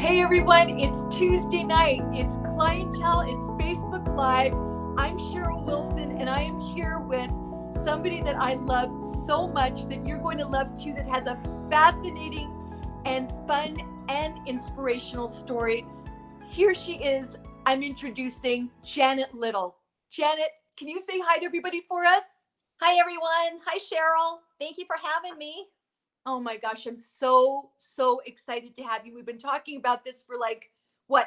Hey everyone, it's Tuesday night. It's Clientele, it's Facebook Live. I'm Cheryl Wilson and I am here with somebody that I love so much that you're going to love too, that has a fascinating and fun and inspirational story. Here she is. I'm introducing Janet Little. Janet, can you say hi to everybody for us? Hi, everyone. Hi, Cheryl. Thank you for having me. Oh my gosh, I'm so excited to have you. We've been talking about this for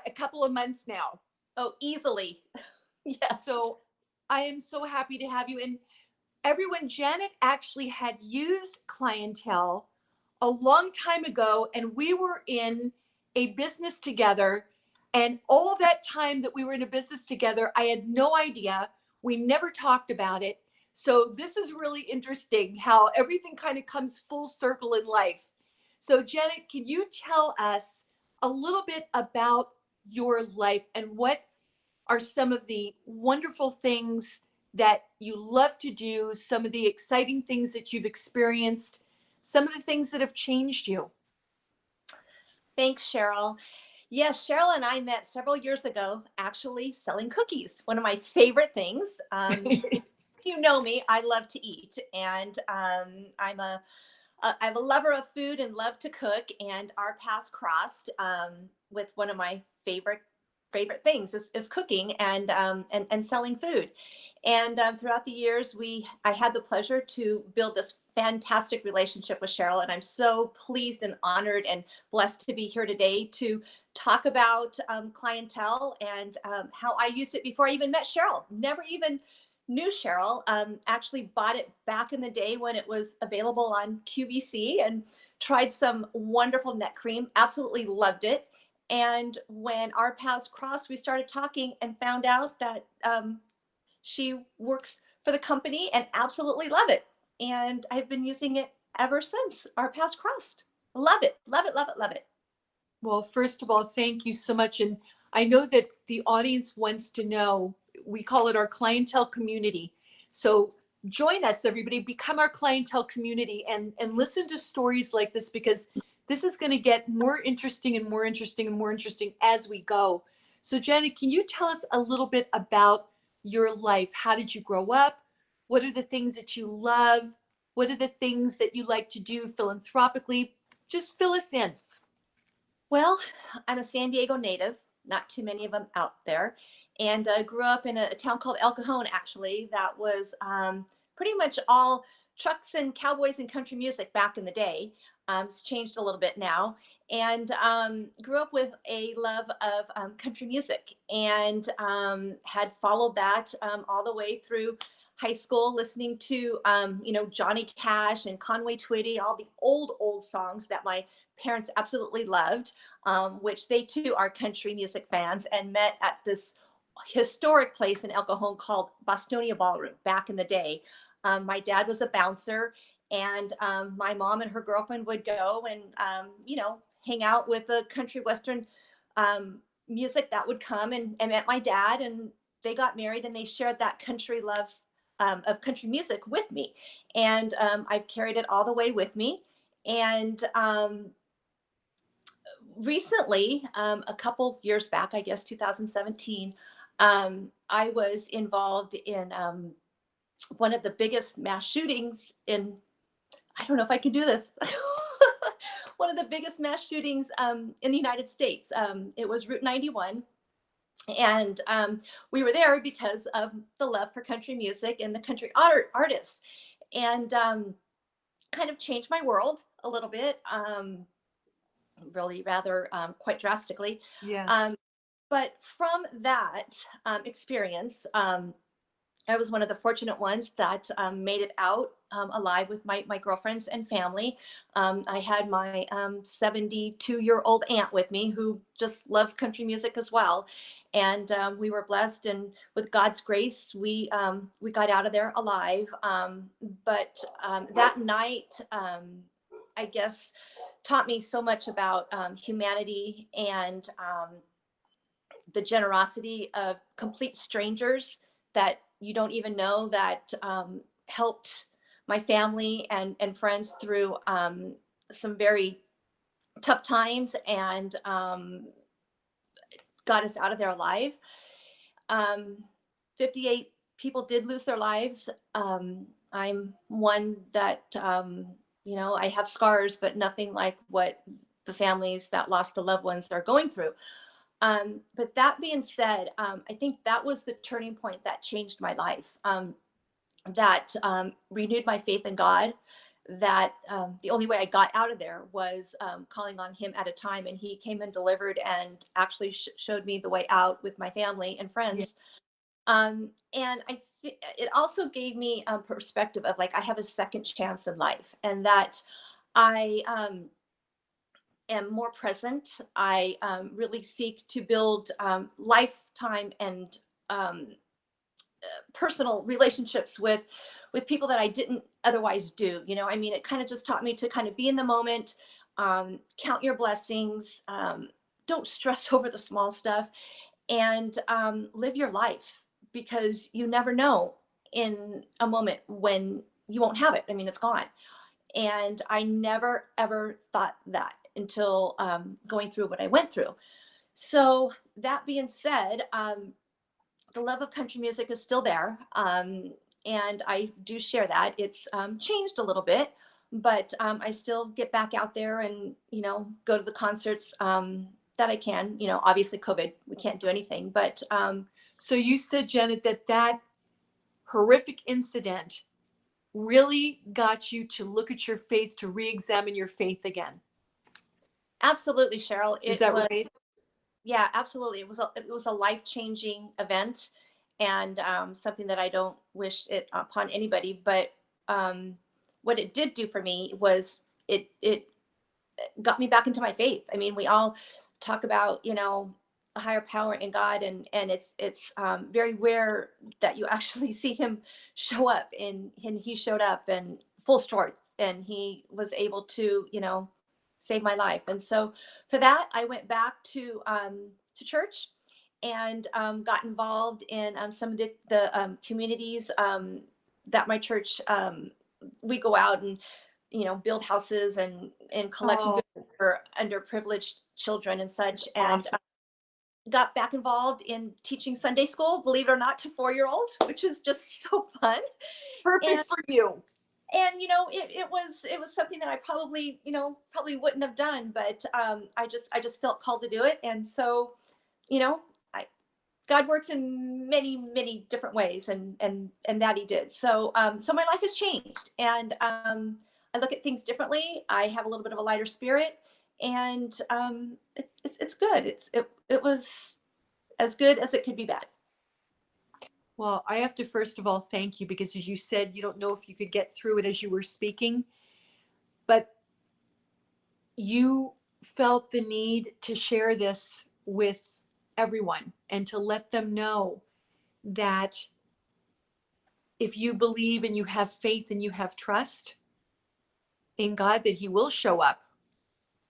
a couple of months now. Oh, easily. Yes. So I am so happy to have you. And everyone, Janet actually had used Clientele a long time ago, and we were in a business together. And all that time that we were in a business together, I had no idea. We never talked about it. So this is really interesting how everything kind of comes full circle in life. So Janet, can you tell us a little bit about your life and what are some of the wonderful things that you love to do, some of the exciting things that you've experienced, some of the things that have changed you? Thanks, Cheryl. Yes, Cheryl and I met several years ago, actually selling cookies. One of my favorite things. If you know me, I love to eat, and I'm a lover of food and love to cook. And our paths crossed with one of my favorite things is cooking and selling food. And throughout the years, I had the pleasure to build this fantastic relationship with Cheryl, and I'm so pleased and honored and blessed to be here today to talk about clientele and how I used it before I even met Cheryl. Never even knew Cheryl. Actually bought it back in the day when it was available on QVC and tried some wonderful neck cream. Absolutely loved it. And when our paths crossed, we started talking and found out that she works for the company and absolutely love it. And I've been using it ever since our paths crossed. Love it, love it, love it, love it. Well, first of all, thank you so much. And I know that the audience wants to know, we call it our clientele community. So join us, everybody, become our clientele community and listen to stories like this, because this is going to get more interesting and more interesting and more interesting as we go. So Janet, can you tell us a little bit about your life? How did you grow up? What are the things that you love? What are the things that you like to do philanthropically? Just fill us in. Well, I'm a San Diego native, not too many of them out there, and grew up in a town called El Cajon, actually, that was pretty much all trucks and cowboys and country music back in the day. It's changed a little bit now, and grew up with a love of country music and had followed that all the way through high school, listening to Johnny Cash and Conway Twitty, all the old songs that my parents absolutely loved, which they too are country music fans, and met at this historic place in El Cajon called Bostonia Ballroom back in the day. My dad was a bouncer, and my mom and her girlfriend would go and hang out with the country western music that would come, and met my dad, and they got married, and they shared that country love of country music with me, and I've carried it all the way with me. And recently, a couple years back, I guess 2017, I was involved in one of the biggest mass shootings in, I don't know if I can do this, one of the biggest mass shootings in the United States. It was Route 91. And we were there because of the love for country music and the country artists. And kind of changed my world a little bit. Really rather quite drastically. Yes. Um, but from that experience, I was one of the fortunate ones that made it out alive with my girlfriends and family. I had my 72-year-old aunt with me who just loves country music as well. And we were blessed, and with God's grace, we got out of there alive. But that night, I guess, taught me so much about humanity and the generosity of complete strangers that you don't even know that helped my family and friends through some very tough times and got us out of there alive. 58 people did lose their lives. I'm one that, I have scars, but nothing like what the families that lost the loved ones are going through. But that being said, I think that was the turning point that changed my life, that renewed my faith in God. That the only way I got out of there was calling on Him at a time, and He came and delivered and actually showed me the way out with my family and Yeah. friends. And it also gave me a perspective of like I have a second chance in life, and that I am more present. I really seek to build lifetime and um, personal relationships with people that I didn't otherwise do. I mean, it kind of just taught me to kind of be in the moment, count your blessings, don't stress over the small stuff, and live your life, because you never know in a moment when you won't have it. I mean, it's gone. And I never ever thought that until going through what I went through. So that being said, the love of country music is still there. And I do share that. It's changed a little bit, but I still get back out there and, go to the concerts that I can. Obviously COVID, we can't do anything, but So you said, Janet, that horrific incident really got you to look at your faith, to re-examine your faith again. absolutely, Cheryl. Is It that was, right? yeah, absolutely. It was a life-changing event, and something that I don't wish it upon anybody. But what it did do for me was it got me back into my faith. I mean, we all talk about, a higher power in God, and it's very rare that you actually see Him show up, and He showed up and full strength, and He was able to, save my life. And so for that, I went back to church and got involved in some of the communities that my church, we go out and build houses and collect Oh, goods for underprivileged children and it's such, and awesome. got back involved in teaching Sunday school, believe it or not, to 4-year-olds, which is just so fun. Perfect and for you. it was something that I probably wouldn't have done, but I just felt called to do it. And so you know I, God works in many, many different ways, and that He did. So my life has changed, and I look at things differently. I have a little bit of a lighter spirit, and it's good. It was as good as it could be bad. Well, I have to first of all thank you, because as you said, you don't know if you could get through it as you were speaking, but you felt the need to share this with everyone and to let them know that if you believe and you have faith and you have trust in God, that He will show up.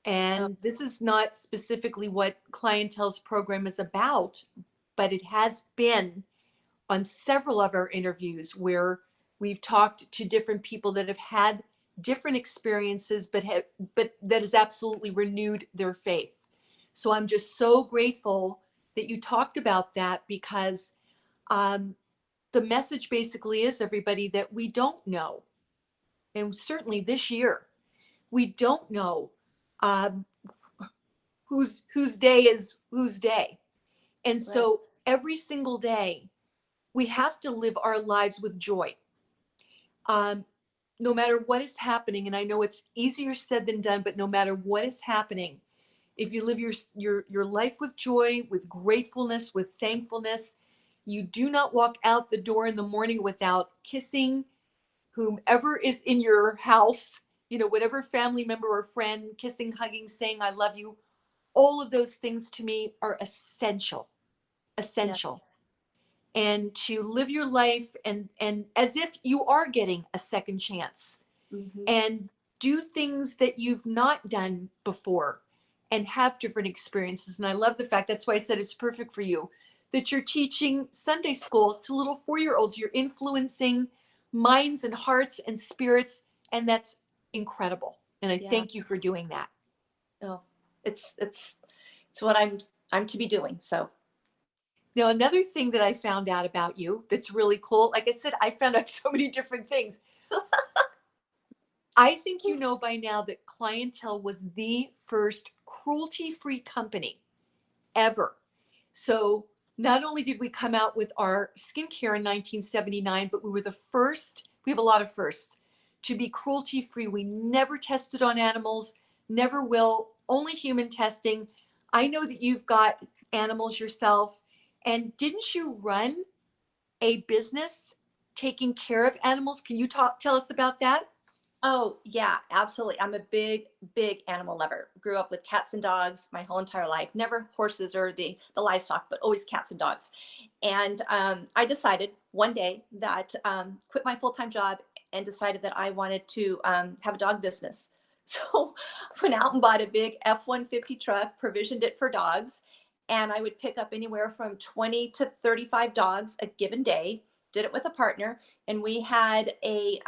Oh, And this is not specifically what Clientele's program is about, but it has been on several of our interviews where we've talked to different people that have had different experiences, but that has absolutely renewed their faith. So I'm just so grateful that you talked about that, because um, the message basically is, everybody, that we don't know, and certainly this year we don't know um, whose day is whose day, and right. so every single day we have to live our lives with joy, um, no matter what is happening. And I know it's easier said than done, but no matter what is happening, if you live your life with joy, with gratefulness, with thankfulness, you do not walk out the door in the morning without kissing whomever is in your house, whatever family member or friend, kissing, hugging, saying I love you. All of those things to me are essential, Yeah. essential. And to live your life and as if you are getting a second chance, Hmm. and do things that you've not done before, and have different experiences. And I love the fact, that's why I said it's perfect for you, that you're teaching Sunday school to little 4-year-olds. You're influencing minds and hearts and spirits, and that's incredible. And I Yeah. thank you for doing that. Oh, it's what I'm to be doing. So, Now, another thing that I found out about you that's really cool, like I said, I found out so many different things. I think you know by now that Clientele was the first cruelty-free company ever. So not only did we come out with our skincare in 1979, but we were the first, we have a lot of firsts, to be cruelty-free. We never tested on animals, never will, only human testing. I know that you've got animals yourself. And didn't you run a business taking care of animals? Can you tell us about that? oh yeah, absolutely. I'm a big, big animal lover. Grew up with cats and dogs my whole entire life. Never horses or the livestock, but always cats and dogs. And I decided one day that quit my full time job and decided that I wanted to have a dog business. So I went out and bought a big F-150 truck, provisioned it for dogs, and I would pick up anywhere from 20 to 35 dogs a given day. Did it with a partner, and we had a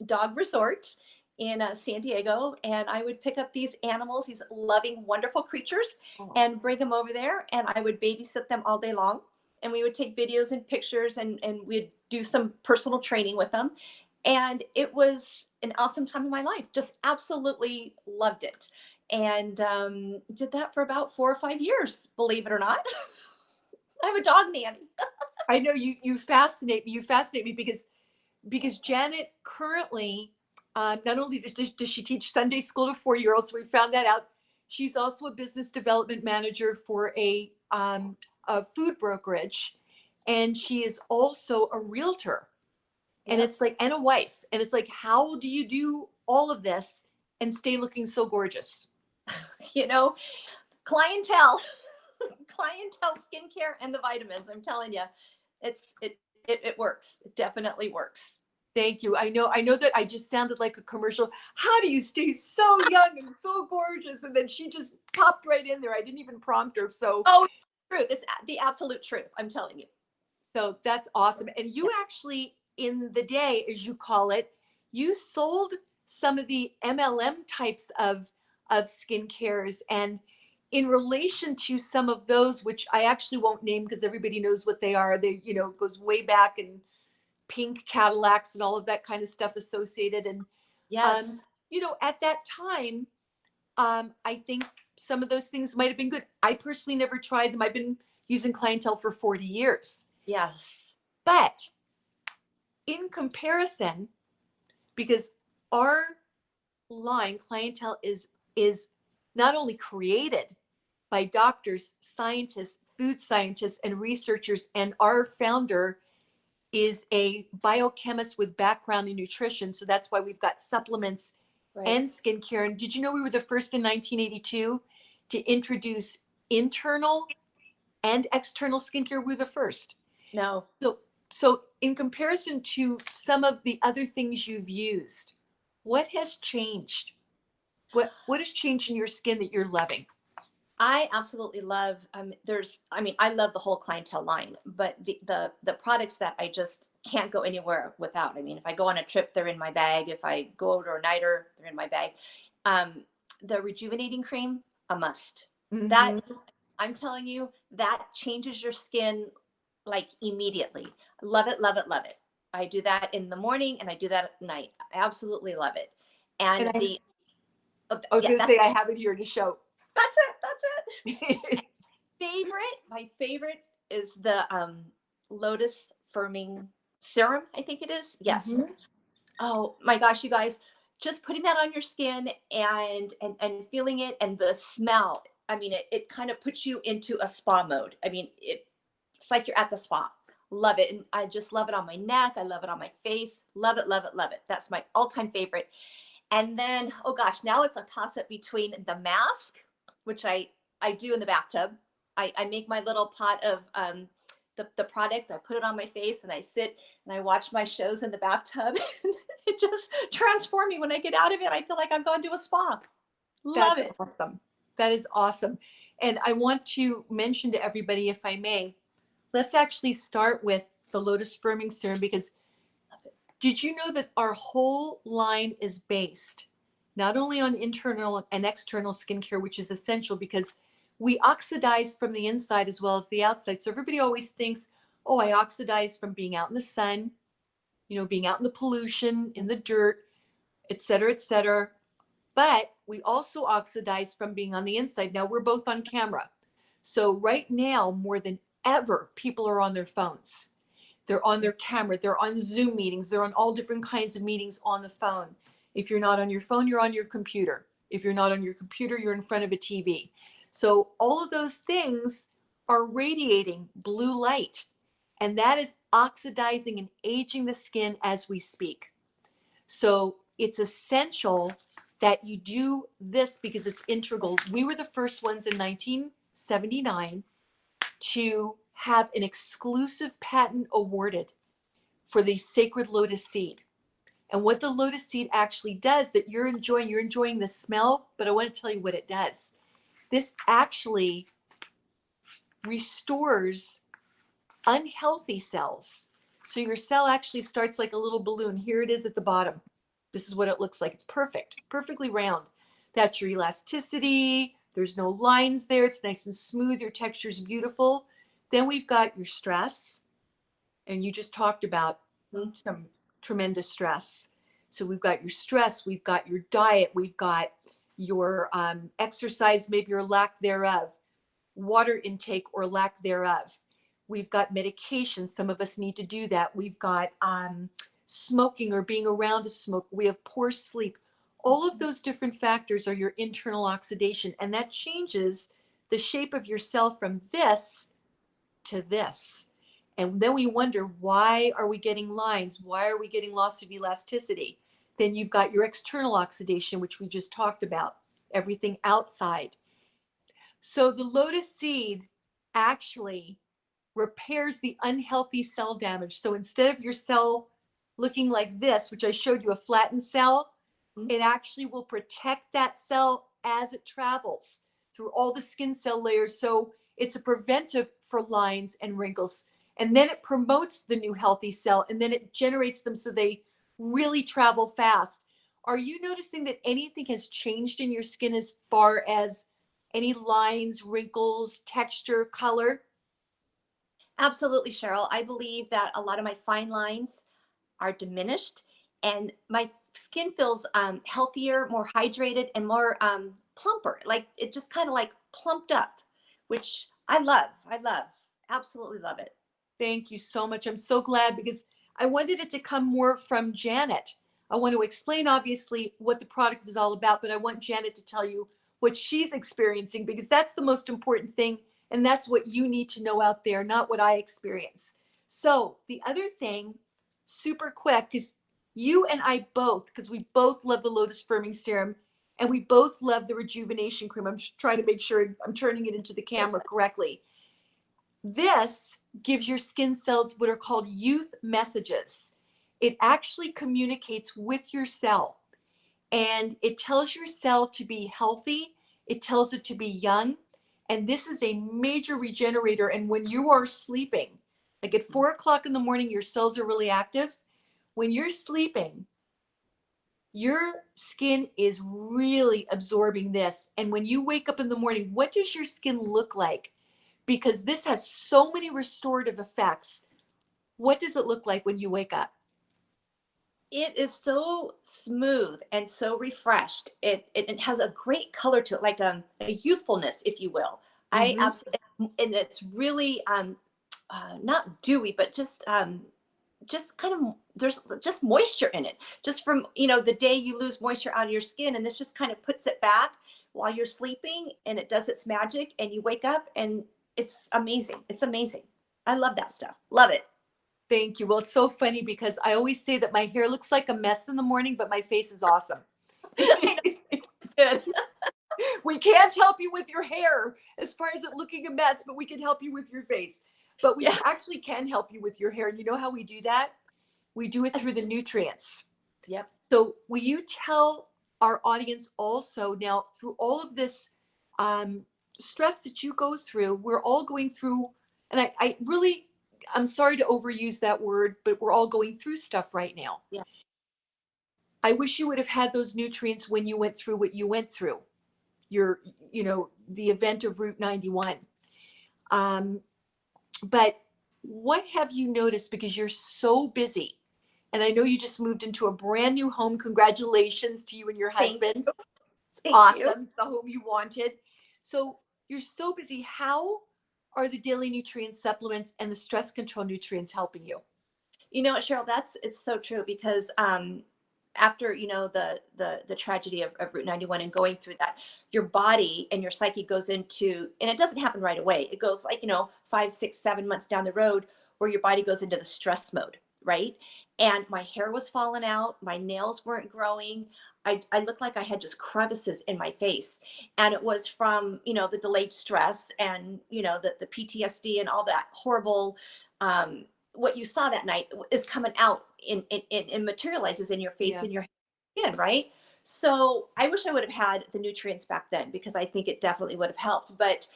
dog resort in San Diego, and I would pick up these animals, these loving, wonderful creatures, Oh, and bring them over there, and I would babysit them all day long. And we would take videos and pictures, and we'd do some personal training with them. And it was an awesome time in my life. Just absolutely loved it. And did that for about 4 or 5 years, believe it or not. I'm a dog nanny. I know you fascinate me. You fascinate me because Janet currently not only does she teach Sunday school to 4 year olds, so we found that out. She's also a business development manager for a food brokerage, and she is also a realtor. And Yep. it's like, and a wife. And it's like, how do you do all of this and stay looking so gorgeous? You know, clientele, clientele skincare and the vitamins. I'm telling you, it works. It definitely works. Thank you. I know that I just sounded like a commercial. How do you stay so young and so gorgeous? And then she just popped right in there. I didn't even prompt her. Oh, truth. It's the absolute truth. I'm telling you. So that's awesome. And Yeah. you actually, in the day, as you call it, you sold some of the MLM types of skincares. And in relation to some of those, which I actually won't name because everybody knows what they are, they, goes way back, and pink Cadillacs and all of that kind of stuff associated. And, um, Yes. at that time, I think some of those things might have been good. I personally never tried them. I've been using Clientele for 40 years. Yes. But in comparison, because our line Clientele is not only created by doctors, scientists, food scientists, and researchers, and our founder is a biochemist with background in nutrition. So that's why we've got supplements Right. and skincare. And did you know we were the first in 1982 to introduce internal and external skincare? We were the first. No. So in comparison to some of the other things you've used, what has changed? What has changed in your skin that you're loving? I absolutely love I mean, I love the whole clientele line, but the products that I just can't go anywhere without. I mean, if I go on a trip, they're in my bag. If I go to a niter, they're in my bag. Um, the rejuvenating cream, a must. That, Mm-hmm. I'm telling you, that changes your skin like immediately. Love it, love it, love it. I do that in the morning and I do that at night. I absolutely love it. And And I was yeah, going to say I have it here to show. that's it. That's it. My favorite is the lotus firming serum, I think it is. Yes. Mhm. Oh my gosh, you guys, just putting that on your skin and feeling it, and the smell. I mean, it kind of puts you into a spa mode. I mean, it's like you're at the spa. Love it. And I just love it on my neck. I love it on my face. Love it, love it, love it. That's my all-time favorite. And then, oh gosh, now it's a toss up between the mask, which I do in the bathtub. I make my little pot of the product. I put it on my face and I sit and I watch my shows in the bathtub. It just transforms me. When I get out of it, I feel like I've gone to a spa. Love That's it. awesome. That is awesome. And I want to mention to everybody, if I may, let's actually start with the Lotus Firming Serum, because did you know that our whole line is based not only on internal and external skincare, which is essential because we oxidize from the inside as well as the outside. So everybody always thinks, oh, I oxidize from being out in the sun, being out in the pollution, in the dirt, et cetera, et cetera. But we also oxidize from being on the inside. Now we're both on camera. So right now, more than ever, people are on their phones. They're on their camera. They're on Zoom meetings. They're on all different kinds of meetings on the phone. If you're not on your phone, you're on your computer. If you're not on your computer, you're in front of a TV. So all of those things are radiating blue light, and that is oxidizing and aging the skin as we speak. So it's essential that you do this because it's integral. We were the first ones in 1979 to have an exclusive patent awarded for the sacred lotus seed. And what the lotus seed actually does that you're enjoying the smell, but I want to tell you what it does. This actually restores unhealthy cells. So your cell actually starts like a little balloon. Here it is at the bottom. This is what it looks like. It's perfect, perfectly round. That's your elasticity. There's no lines there. It's nice and smooth. Your texture is beautiful. Then we've got your stress. And you just talked about some tremendous stress. So we've got your stress, we've got your diet, we've got your exercise, maybe your lack thereof, water intake or lack thereof. We've got medication. Some of us need to do that. We've got smoking or being around a smoke. We have poor sleep. All of those different factors are your internal oxidation, and that changes the shape of your cell from this to this. And then we wonder, why are we getting lines? Why are we getting loss of elasticity? Then you've got your external oxidation, which we just talked about, everything outside. So the lotus seed actually repairs the unhealthy cell damage. So instead of your cell looking like this, which I showed you, a flattened cell, it actually will protect that cell as it travels through all the skin cell layers. So it's a preventive for lines and wrinkles. And then it promotes the new healthy cell, and then it generates them so they really travel fast. Are you noticing that anything has changed in your skin as far as any lines, wrinkles, texture, color? Absolutely, Cheryl. I believe that a lot of my fine lines are diminished, and my skin feels healthier, more hydrated, and more plumper. Like it just kind of like plumped up, which I love. I love. Absolutely love it. Thank you so much. I'm so glad because I wanted it to come more from Janet. I want to explain, obviously, what the product is all about, but I want Janet to tell you what she's experiencing because that's the most important thing. And that's what you need to know out there, not what I experience. So the other thing, super quick, because you and I both, because we both love the Lotus Firming Serum and we both love the Rejuvenation Cream. I'm just trying to make sure I'm turning it into the camera correctly. This gives your skin cells what are called youth messages. It actually communicates with your cell and it tells your cell to be healthy. It tells it to be young. And this is a major regenerator. And when you are sleeping, like at 4 o'clock in the morning, your cells are really active. When you're sleeping, your skin is really absorbing this. And when you wake up in the morning, what does your skin look like? Because this has so many restorative effects. What does it look like when you wake up? It is so smooth and so refreshed. It has a great color to it, like a youthfulness, if you will. I Mhm. absolutely, and it's really not dewy, but just kind of there's just moisture in it. Just from the day you lose moisture out of your skin, and this just kind of puts it back while you're sleeping, and it does its magic, and you wake up, and it's amazing. It's amazing. I love that stuff. Love it. Thank you. Well, it's so funny because I always say that my hair looks like a mess in the morning, but my face is awesome. I know it's good. We can't help you with your hair as far as it looking a mess, but we can help you with your face. But we Yeah. actually can help you with your hair. And you know how we do that? We do it through the nutrients. Yep. So will you tell our audience also now through all of this stress that you go through, we're all going through, and I really, I'm sorry to overuse that word, but we're all going through stuff right now. Yeah. I wish you would have had those nutrients when you went through what you went through, your, the event of Route 91. Um, but what have you noticed, because you're so busy? And I know you just moved into a brand new home. Congratulations to you and your Thank husband. you. It's Thank you. awesome. It's the home you wanted. So you're so busy. How are the daily nutrient supplements and the stress control nutrients helping you? You know what, Cheryl, it's so true because after, the tragedy of Route 91 and going through that, your body and your psyche goes into, and it doesn't happen right away. It goes like, 5, 6, 7 months down the road where your body goes into the stress mode, right? And my hair was falling out, my nails weren't growing. I looked like I had just crevices in my face. And it was from, the delayed stress and, the PTSD and all that horrible um, what you saw that night is coming out and materializes in your face and Yes. your skin, right? So I wish I would have had the nutrients back then because I think it definitely would have helped. But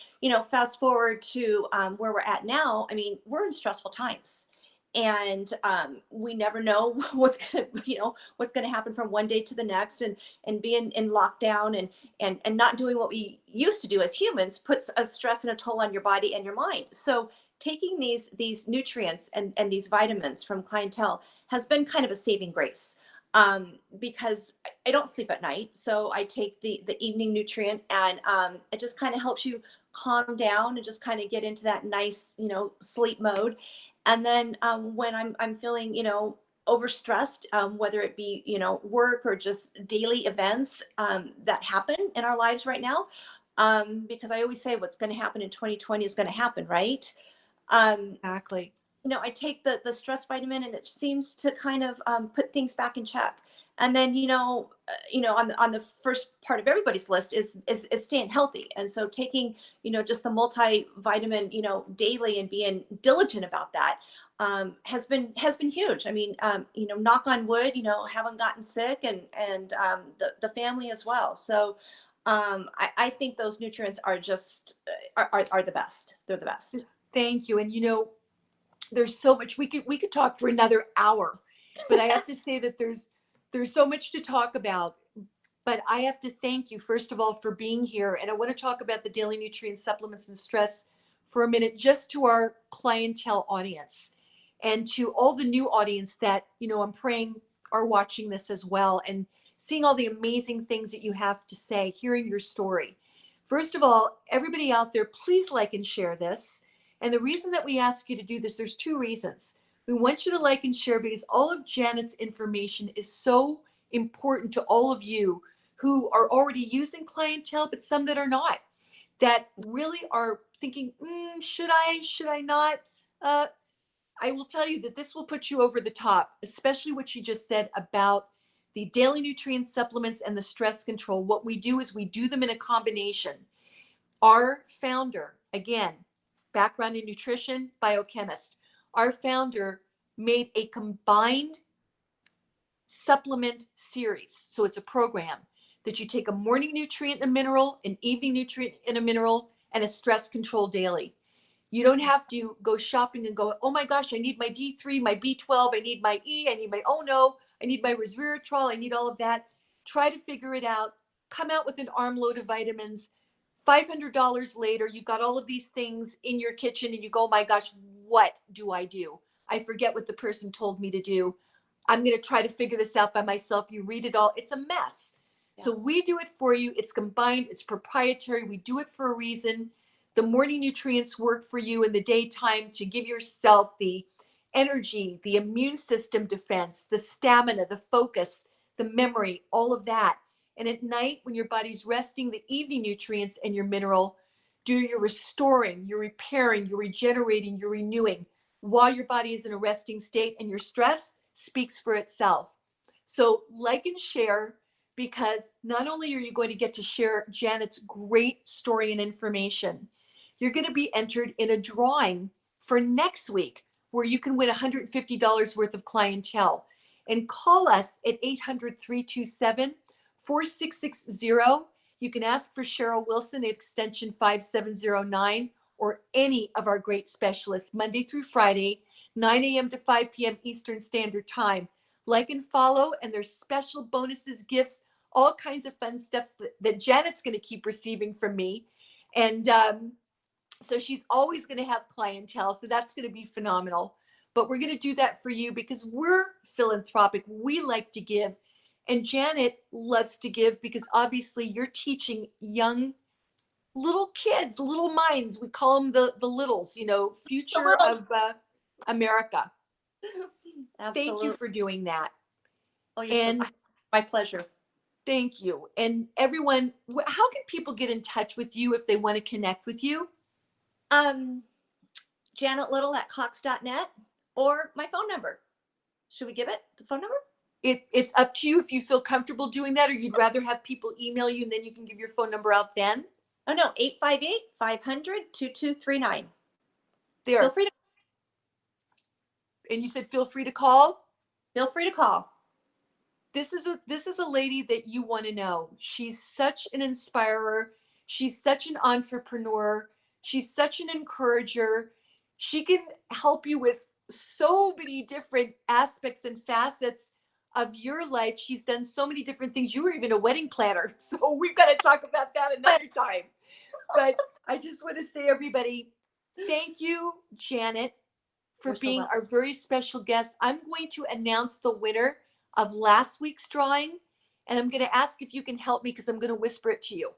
fast forward to where we're at now. I mean, we're in stressful times, and we never know what's gonna happen from one day to the next, and being in lockdown and not doing what we used to do as humans puts a stress and a toll on your body and your mind. So taking these nutrients and these vitamins from clientele has been kind of a saving grace, because I don't sleep at night, so I take the evening nutrient, and it just kind of helps you calm down and just kind of get into that nice sleep mode. And then when I'm feeling overstressed, whether it be work or just daily events that happen in our lives right now, because I always say what's going to happen in 2020 is going to happen, right? um, Exactly. I take the stress vitamin, and it seems to kind of put things back in check. And then on the first part of everybody's list is staying healthy. And so taking just the multivitamin daily and being diligent about that has been huge. I mean, knock on wood, haven't gotten sick, and the family as well. So I think those nutrients are just are the best. They're the best. Thank you. And there's so much we could talk for another hour, but I have to say that there's so much to talk about. But I have to thank you, first of all, for being here. And I want to talk about the daily nutrient supplements and stress for a minute, just to our clientele audience and to all the new audience that, I'm praying are watching this as well and seeing all the amazing things that you have to say, hearing your story. First of all, everybody out there, please like and share this. And the reason that we ask you to do this, there's two reasons. We want you to like and share because all of Janet's information is so important to all of you who are already using clientele, but some that are not, that really are thinking, should I not? Uh, I will tell you that this will put you over the top, especially what you just said about the daily nutrient supplements and the stress control. What we do is we do them in a combination. Our founder, again, background in nutrition, biochemist, our founder made a combined supplement series. So it's a program that you take a morning nutrient and a mineral, an evening nutrient and a mineral, and a stress control daily. You don't have to go shopping and go, oh my gosh, I need my D3, my B12, I need my E, I need my, oh no, I need my resveratrol, I need all of that. Try to figure it out. Come out with an armload of vitamins. $500 later, you've got all of these things in your kitchen and you go, oh my gosh, what do I do? I forget what the person told me to do. I'm going to try to figure this out by myself. You read it all. It's a mess. Yeah. So we do it for you. It's combined. It's proprietary. We do it for a reason. The morning nutrients work for you in the daytime to give yourself the energy, the immune system defense, the stamina, the focus, the memory, all of that. And at night, when your body's resting, the evening nutrients and your mineral do your restoring, your repairing, your regenerating, your renewing while your body is in a resting state, and your stress speaks for itself. So like and share, because not only are you going to get to share Janet's great story and information, you're going to be entered in a drawing for next week where you can win $150 worth of clientele. And call us at 800-327-4660. You can ask for Cheryl Wilson at extension 5709 or any of our great specialists Monday through Friday, 9 a.m. to 5 p.m. Eastern Standard Time. like and follow, and there's special bonuses, gifts, all kinds of fun stuff that Janet's going to keep receiving from me. And so she's always going to have clientele. So that's going to be phenomenal. But we're going to do that for you because we're philanthropic. We like to give. And Janet loves to give because obviously you're teaching young little kids, little minds. We call them the littles, future of America. Thank you for doing that. Oh, and my pleasure. Thank you. And everyone, how can people get in touch with you if they want to connect with you? Janet Little at cox.net or my phone number. Should we give it the phone number? It's up to you if you feel comfortable doing that, or you'd rather have people email you and then you can give your phone number out then. Oh, no, 858-500-2239. There. Feel free to. And you said feel free to call? Feel free to call. This is a lady that you want to know. She's such an inspirer. She's such an entrepreneur. She's such an encourager. She can help you with so many different aspects and facets of your life. She's done so many different things. You were even a wedding planner. So we've got to talk about that another time. But I just want to say, everybody, thank you, Janet, for being our very special guest. I'm going to announce the winner of last week's drawing, and I'm going to ask if you can help me because I'm going to whisper it to you.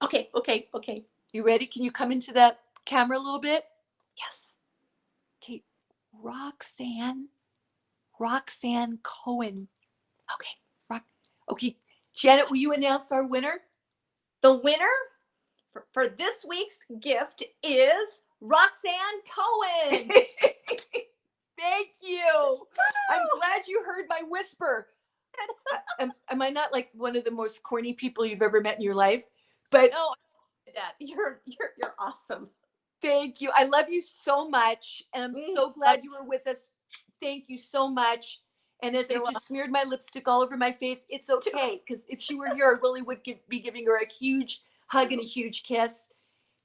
Okay. You ready? Can you come into that camera a little bit? Yes. Okay. Roxanne Cohen. Okay. Janet, will you announce our winner? The winner for this week's gift is Roxanne Cohen. Thank you. I'm glad you heard my whisper. Am I not like one of the most corny people you've ever met in your life? But no, you're awesome. Thank you. I love you so much, and I'm so glad you were with us. Thank you so much. And as I just smeared my lipstick all over my face, it's okay, because if she were here, I really would be giving her a huge hug and a huge kiss.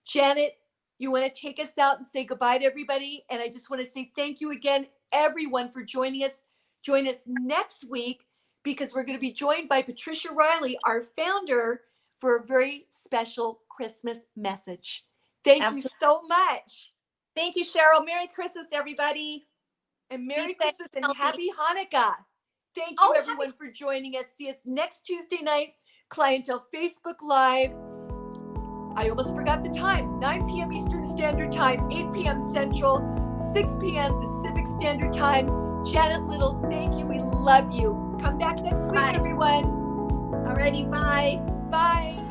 Janet, you want to take us out and say goodbye to everybody? And I just want to say thank you again, everyone, for joining us. Join us next week because we're going to be joined by Patricia Riley, our founder, for a very special Christmas message. Thank you so much. Thank you, Cheryl. Merry Christmas, everybody. And Merry Christmas and Happy Hanukkah. Thank you, everyone, for joining us. See us next Tuesday night, Clientele Facebook Live. I almost forgot the time. 9 p.m. Eastern Standard Time, 8 p.m. Central, 6 p.m. Pacific Standard Time. Janet Little, thank you. We love you. Come back next week, everyone. Alrighty, bye. Bye.